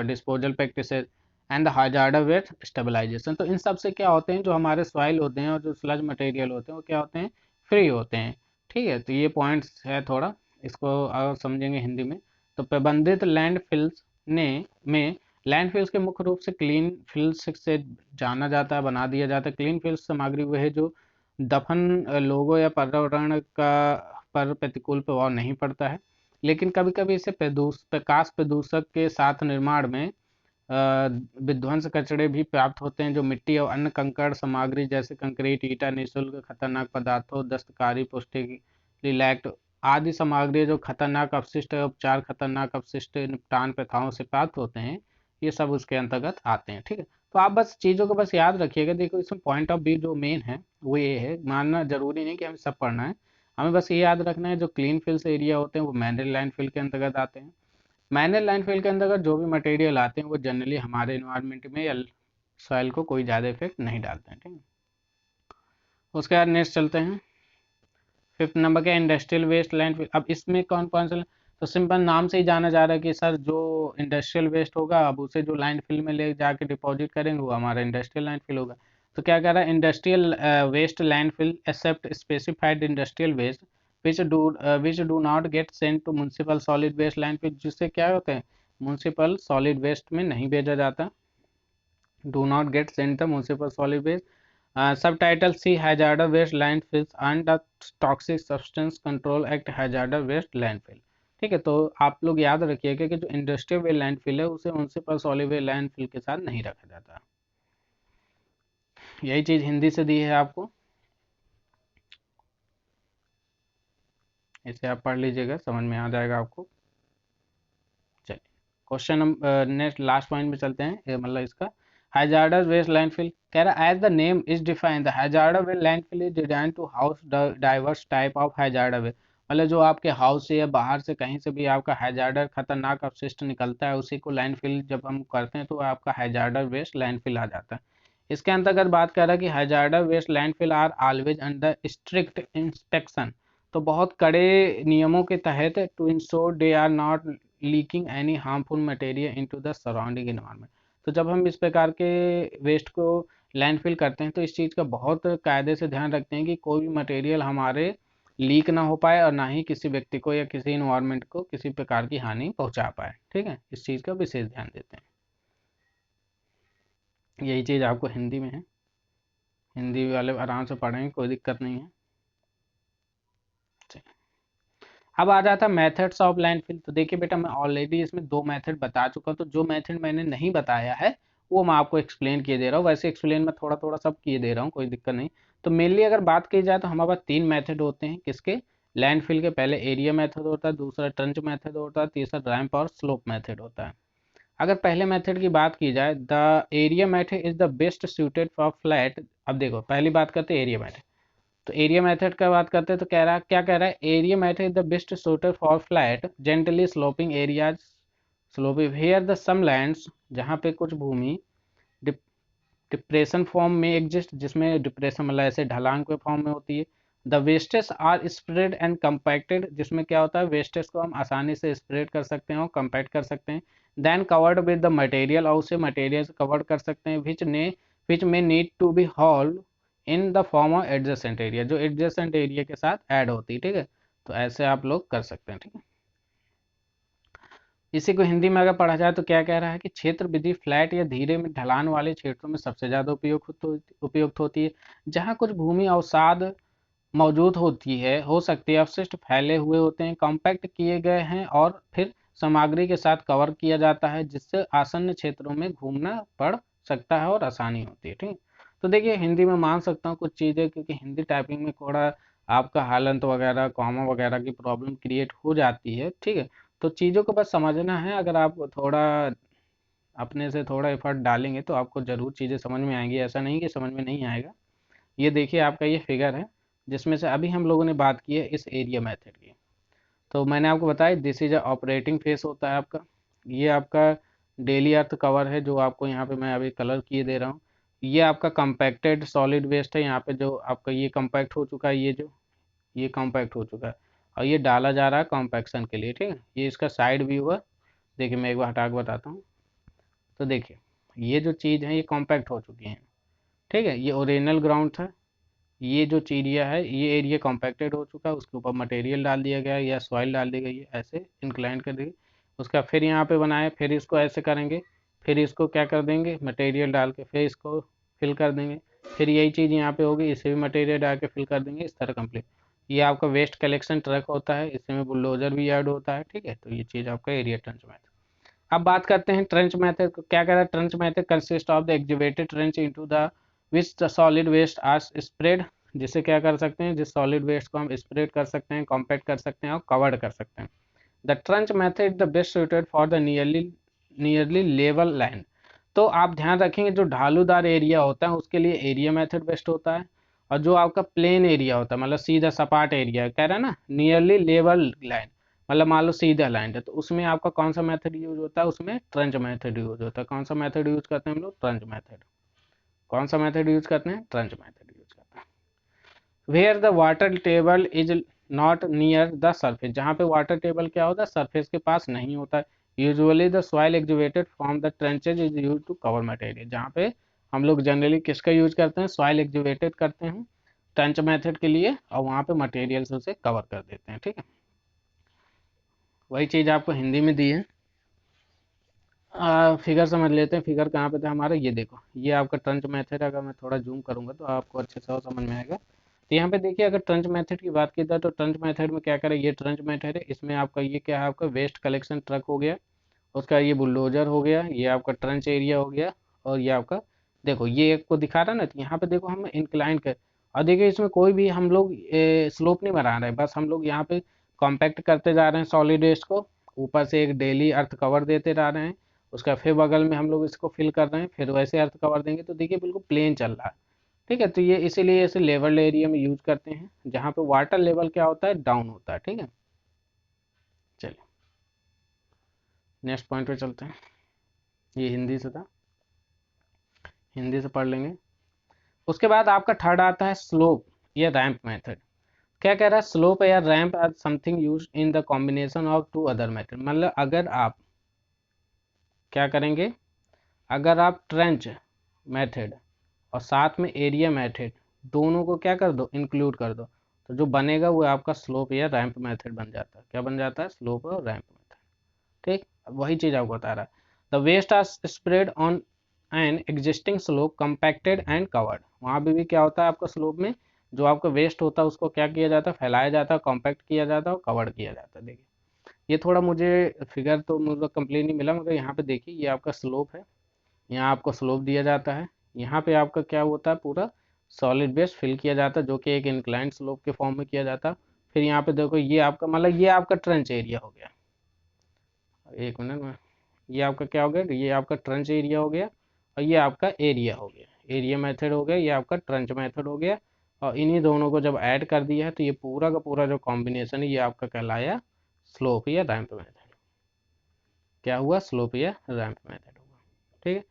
disposal practices and the hazardous waste stabilization. तो इन सब से क्या होते हैं, जो हमारे सॉइल होते हैं और जो स्लज मटेरियल होते हैं वो क्या होते हैं, फ्री होते हैं, ठीक है। तो ये पॉइंट्स है, थोड़ा इसको अगर समझेंगे हिंदी में। तो प्रबंधित लैंडफिल्स ने में लैंडफिल्स के मुख्य रूप से क्लीन फिल्स से जाना जाता है, बना दिया जाता है। क्लीन फिल्स सामग्री वह है जो दफन लोगों या पर्यावरण का पर प्रतिकूल प्रभाव नहीं पड़ता है, लेकिन कभी कभी इसे प्रकाश प्रदूषक के साथ निर्माण में विध्वंस कचड़े भी प्राप्त होते हैं, जो मिट्टी और अन्य कंकड़ सामग्री जैसे कंक्रीट, ईटा, निःशुल्क खतरनाक पदार्थों, दस्तकारी, पुष्टि, लिलैक्ट आदि सामग्री जो खतरनाक अपशिष्ट उपचार, खतरनाक अपशिष्ट निपटान प्रथाओं से प्राप्त होते हैं, ये सब उसके अंतर्गत आते हैं। ठीक है, तो आप बस चीज़ों को बस याद रखिएगा। देखो इसमें पॉइंट ऑफ व्यू जो मेन है वो ये है, मानना जरूरी नहीं कि हमें सब पढ़ना है, हमें बस ये याद रखना है जो क्लीन फिल्स एरिया होते हैं वो मैनर लैंडफिल के अंतर्गत आते हैं। मैनर लैंडफिल के अंतर्गत जो भी मटेरियल आते हैं वो जनरली हमारे इन्वायरमेंट में या सॉइल को कोई ज़्यादा इफेक्ट नहीं डालते हैं। ठीक है, उसके बाद नेक्स्ट चलते हैं। फिफ्थ नंबर के इंडस्ट्रियल वेस्ट लैंडफिल। अब इसमें कौन कौन सा, तो सिंपल नाम से ही जाना जा रहा है कि सर जो इंडस्ट्रियल वेस्ट होगा अब उसे जो लैंडफिल में ले जाके डिपॉजिट करेंगे वो हमारा इंडस्ट्रियल लैंडफिल होगा। तो क्या कह रहा है, industrial waste landfill accept specified industrial waste which do not get sent to municipal solid waste landfill, जिससे क्या होता है म्युनिसिपल सॉलिड वेस्ट में नहीं भेजा जाता, do not get sent the municipal solid waste. Subtitle C hazardous waste landfills and the toxic substance control act hazardous waste landfill. ठीक है, तो आप लोग याद रखिएगा कि जो इंडस्ट्रियल वेस्ट लैंडफिल है उसे म्युनिसिपल सॉलिड वेस्ट लैंडफिल के साथ नहीं रखा जाता। यही चीज हिंदी से दी है आपको, इसे आप पढ़ लीजिएगा, समझ में आ जाएगा आपको। चलिए question number next last point में चलते हैं, मतलब इसका हैजार्डस वेस्ट लैंडफिल कह रहा है as the name is define the hazardous waste landfill is design to house diverse type of hazardous waste. मतलब जो आपके हाउस से या बाहर से कहीं से भी आपका हैजार्डस खतरनाक अपशिष्ट निकलता है उसी को लैंडफिल जब हम करते हैं तो आपका हैजार्डस वेस्ट लैंडफिल आ जाता है। इसके अंतर्गत बात कर रहा है कि hazardous waste landfill are always under strict inspection, तो बहुत कड़े नियमों के तहत to ensure they are not leaking any harmful material into the surrounding environment. तो जब हम इस प्रकार के वेस्ट को लैंडफिल करते हैं तो इस चीज़ का बहुत कायदे से ध्यान रखते हैं कि कोई भी मटेरियल हमारे लीक ना हो पाए और ना ही किसी व्यक्ति को या किसी इन्वायरमेंट को किसी प्रकार की हानि पहुंचा पाए। ठीक है, इस चीज़ का विशेष ध्यान देते हैं। यही चीज़ आपको हिंदी में है, हिंदी वाले आराम से पढ़ेंगे, कोई दिक्कत नहीं है। अब आ जाता मेथड्स ऑफ लैंडफिल। तो देखिए बेटा मैं ऑलरेडी इसमें दो मेथड बता चुका हूँ, तो जो मेथड मैंने नहीं बताया है वो मैं आपको एक्सप्लेन किए दे रहा हूँ। वैसे एक्सप्लेन मैं थोड़ा थोड़ा सब किए दे रहा हूँ, कोई दिक्कत नहीं। तो मेनली अगर बात की जाए तो हमारे पास तीन मेथड होते हैं किसके, लैंडफिल के। पहले एरिया मेथड होता है, दूसरा ट्रंच मेथड होता है, तीसरा रैंप और स्लोप मेथड होता है। अगर पहले मेथड की बात की जाए, the area method is the best suited for flat. अब देखो पहली बात करते हैं एरिया मेथड। तो एरिया मेथड का बात करते हैं तो कह रहा क्या कह रहा है, area method is the best suited for flat gently sloping areas sloppy hair the some lands, जहाँ पे कुछ भूमि डिप्रेशन फॉर्म में एग्जिस्ट, जिसमें डिप्रेशन मतलब ऐसे ढलान के फॉर्म में होती है। The wastage are spread and compacted, जिसमें क्या होता है वेस्टेज को हम आसानी से स्प्रेड कर सकते हैं और कंपैक्ट कर सकते हैं। Then covered with the material, और उसे मटेरियल से कवर्ड कर सकते हैं विच में need to be halve in the form of adjacent area, जो एडजेसेंट एरिया के साथ ऐड होती है। ठीक है, तो ऐसे आप लोग कर सकते हैं। ठीक है, इसी को हिंदी में अगर पढ़ा जाए तो क्या कह रहा है कि क्षेत्र विधि फ्लैट या धीरे में ढलान वाले क्षेत्रों में सबसे ज़्यादा उपयुक्त होती है, जहाँ कुछ भूमि अवसाद मौजूद होती है, हो सकती है अवशिष्ट फैले हुए होते हैं, कॉम्पैक्ट किए गए हैं और फिर सामग्री के साथ कवर किया जाता है, जिससे आसन्न क्षेत्रों में घूमना पड़ सकता है और आसानी होती है। ठीक, तो देखिए हिंदी में मान सकता हूँ कुछ चीज़ें, क्योंकि हिंदी टाइपिंग में थोड़ा आपका हालंत वगैरह कॉमा वगैरह की प्रॉब्लम क्रिएट हो जाती है। ठीक है, तो चीज़ों को बस समझना है, अगर आप थोड़ा अपने से थोड़ा एफर्ट डालेंगे तो आपको ज़रूर चीज़ें समझ में आएंगी, ऐसा नहीं कि समझ में नहीं आएगा। ये देखिए आपका ये फिगर है जिसमें से अभी हम लोगों ने बात की है इस एरिया मेथड की। तो मैंने आपको बताया this is a operating face होता है आपका, ये आपका डेली अर्थ कवर है जो आपको यहाँ पे मैं अभी कलर किए दे रहा हूँ। ये आपका कंपैक्टेड सॉलिड वेस्ट है, यहाँ पे जो आपका ये कंपैक्ट हो चुका है, ये कंपैक्ट हो चुका है और ये डाला जा रहा है कॉम्पैक्शन के लिए। ठीक है, ये इसका साइड व्यू है। देखिए मैं एक बार हटा के बताता हूँ। तो देखिए ये जो चीज़ है ये कॉम्पैक्ट हो चुकी है। ठीक है, ये ओरिजिनल ग्राउंड था, ये जो एरिया है ये एरिया कॉम्पैक्टेड हो चुका है, उसके ऊपर मटेरियल डाल दिया गया है या सॉइल डाल दी गई है, ऐसे इंक्लाइन कर देंगे। उसका फिर यहाँ पे बनाए, फिर इसको ऐसे करेंगे, फिर इसको क्या कर देंगे मटेरियल डाल के फिर इसको फिल कर देंगे, फिर यही चीज़ यहाँ पे होगी, इसे भी मटेरियल डाल के फिल कर देंगे, इस तरह कंप्लीट। ये आपका वेस्ट कलेक्शन ट्रक होता है, इसमें बुलडोजर भी ऐड होता है। ठीक है, तो ये चीज़ आपका एरिया ट्रेंच मेथड। अब बात करते हैं ट्रेंच मेथड को। क्या कह रहा है, trench method consist of the activated trench into the which the solid waste are spread, जिससे क्या कर सकते हैं, जिस सॉलिड वेस्ट को हम स्प्रेड कर सकते हैं, कॉम्पैक्ट कर सकते हैं और कवर्ड कर सकते हैं। The trench method the best suited for the nearly nearly level land. तो आप ध्यान रखेंगे जो ढालूदार एरिया होता है उसके लिए एरिया मेथड बेस्ट होता है, और जो आपका प्लेन एरिया होता है मतलब सीधा सपाट एरिया कह रहा है ना, नियरली लेवल लैंड मतलब मान लो सीधा लैंड है, तो उसमें आपका कौन सा मेथड यूज होता है, उसमें ट्रंच मेथड यूज होता है। कौन सा मेथड यूज करते हैं हम लोग, ट्रंच मेथड। कौन सा मेथड यूज करते हैं, ट्रंच मेथड यूज करते हैं। Where the water table is not near the surface, जहाँ पे वाटर टेबल क्या होता है, सरफेस के पास नहीं होता है। Usually the soil activated from the trenches is use to cover material, जहाँ पे हम लोग जनरली किसका यूज करते हैं, सॉइल एक्टिवेटेड करते हैं ट्रेंच मेथड के लिए, और वहाँ पे मटेरियल से उसे कवर कर देते हैं। ठीक है, वही चीज़ आपको हिंदी में दी है। फिगर समझ लेते हैं, फिगर कहाँ पे था हमारा, ये देखो ये आपका ट्रंच मेथड है। अगर मैं थोड़ा जूम करूंगा तो आपको अच्छे से और समझ में आएगा। तो यहाँ पे देखिए अगर ट्रंच मेथड की बात की जाए तो ट्रंच मेथड में क्या करें, ये ट्रंच मेथड है, इसमें आपका ये क्या है, आपका वेस्ट कलेक्शन ट्रक हो गया, उसका ये बुलडोजर हो गया, ये आपका ट्रंच एरिया हो गया, और ये आपका देखो ये एक को दिखा रहा है ना, तो यहाँ पे देखो हम इंक्लाइन कर, और देखिए इसमें कोई भी हम लोग स्लोप नहीं बना रहे हैं, बस हम लोग यहाँ पे कॉम्पैक्ट करते जा रहे हैं सॉलिड वेस्ट को, ऊपर से एक डेली अर्थ कवर देते जा रहे हैं, उसका फिर बगल में हम लोग इसको फिल कर रहे हैं, फिर वैसे अर्थ कवर देंगे, तो देखिए बिल्कुल प्लेन चल रहा है। ठीक है, तो ये इसीलिए इसे लेवल एरिया में यूज करते हैं, जहाँ पे वाटर लेवल क्या होता है, डाउन होता है। ठीक है, चलिए नेक्स्ट पॉइंट पे चलते हैं। ये हिंदी से था, हिंदी से पढ़ लेंगे। उसके बाद आपका थर्ड आता है स्लोप या रैंप मेथड। क्या कह रहा है, स्लोप या ramp are something use in the combination of two other method, मतलब अगर आप क्या करेंगे, अगर आप ट्रेंच मेथड और साथ में एरिया मेथड दोनों को क्या कर दो, इंक्लूड कर दो, तो जो बनेगा वो आपका स्लोप या रैंप मेथड बन जाता है। क्या बन जाता है, स्लोप और रैंप मेथड। ठीक, अब वही चीज़ आपको बता रहा है। The waste are spread on an existing slope compacted and covered, वहाँ भी क्या होता है आपका स्लोप में, जो आपका वेस्ट होता है उसको क्या किया जाता है, फैलाया जाता है, कॉम्पैक्ट किया जाता है और कवर्ड किया जाता है। देखिए ये थोड़ा मुझे फिगर तो मुझे कंप्लीट नहीं मिला, मगर यहाँ पे देखिए ये आपका स्लोप है, यहाँ आपको स्लोप दिया जाता है, यहाँ पे आपका क्या होता है, पूरा सॉलिड बेस फिल किया जाता है जो कि एक इंक्लाइंड स्लोप के फॉर्म में किया जाता है। फिर यहाँ पे देखो ये आपका मतलब ये आपका ट्रेंच एरिया हो गया, एक मिनट में, ये आपका क्या हो गया, ये आपका ट्रेंच एरिया हो गया, और ये आपका एरिया हो गया, एरिया मेथड हो गया, ये आपका ट्रेंच मेथड हो गया, और इन्हीं दोनों को जब ऐड कर दिया है तो ये पूरा का पूरा जो कॉम्बिनेशन है ये आपका कहलाया स्लोप या रैंप मेथड। क्या हुआ, स्लोप या रैंप मेथड हुआ। ठीक है,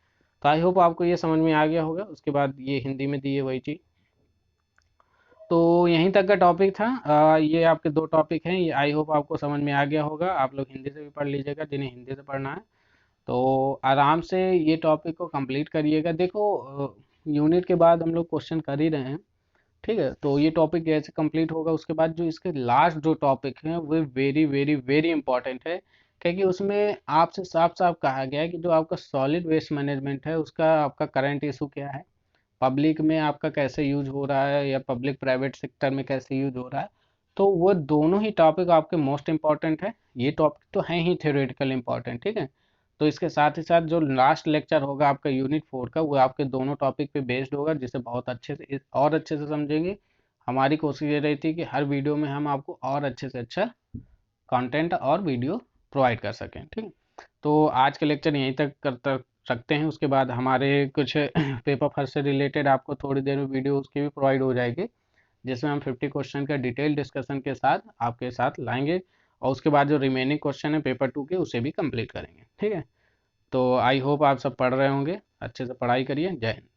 तो आई होप आपको ये समझ में आ गया होगा। उसके बाद ये हिंदी में दी है वही चीज़। तो यहीं तक का टॉपिक था। ये आपके दो टॉपिक हैं, ये आई होप आपको समझ में आ गया होगा। आप लोग हिंदी से भी पढ़ लीजिएगा जिन्हें हिंदी से पढ़ना है, तो आराम से ये टॉपिक को कंप्लीट करिएगा। देखो यूनिट के बाद हम लोग क्वेश्चन कर ही रहे हैं, ठीक है, तो ये टॉपिक जैसे कंप्लीट होगा उसके बाद जो इसके लास्ट जो टॉपिक हैं वो वेरी वेरी वेरी इंपॉर्टेंट है, क्योंकि उसमें आपसे साफ साफ कहा गया है कि जो आपका सॉलिड वेस्ट मैनेजमेंट है उसका आपका करंट इशू क्या है, पब्लिक में आपका कैसे यूज हो रहा है या पब्लिक प्राइवेट सेक्टर में कैसे यूज हो रहा है। तो वो दोनों ही टॉपिक आपके मोस्ट इंपॉर्टेंट है। ये टॉपिक तो हैं ही थ्योरेटिकल इंपॉर्टेंट, ठीक है, तो इसके साथ ही साथ जो लास्ट लेक्चर होगा आपका यूनिट 4 का वो आपके दोनों टॉपिक पे बेस्ड होगा, जिसे बहुत अच्छे से और अच्छे से समझेंगे। हमारी कोशिश ये रहती है कि हर वीडियो में हम आपको और अच्छे से अच्छा कंटेंट और वीडियो प्रोवाइड कर सकें। ठीक है, तो आज के लेक्चर यहीं तक करते रखते हैं। उसके बाद हमारे कुछ पेपर फर्स्ट से रिलेटेड आपको थोड़ी देर में वीडियो उसकी भी प्रोवाइड हो जाएगी, जिसमें हम 50 क्वेश्चन का डिटेल डिस्कशन के साथ आपके साथ लाएंगे, और उसके बाद जो रिमेनिंग क्वेश्चन है पेपर 2 के उसे भी कंप्लीट करेंगे। ठीक है, तो आई होप आप सब पढ़ रहे होंगे, अच्छे से पढ़ाई करिए। जय हिंद।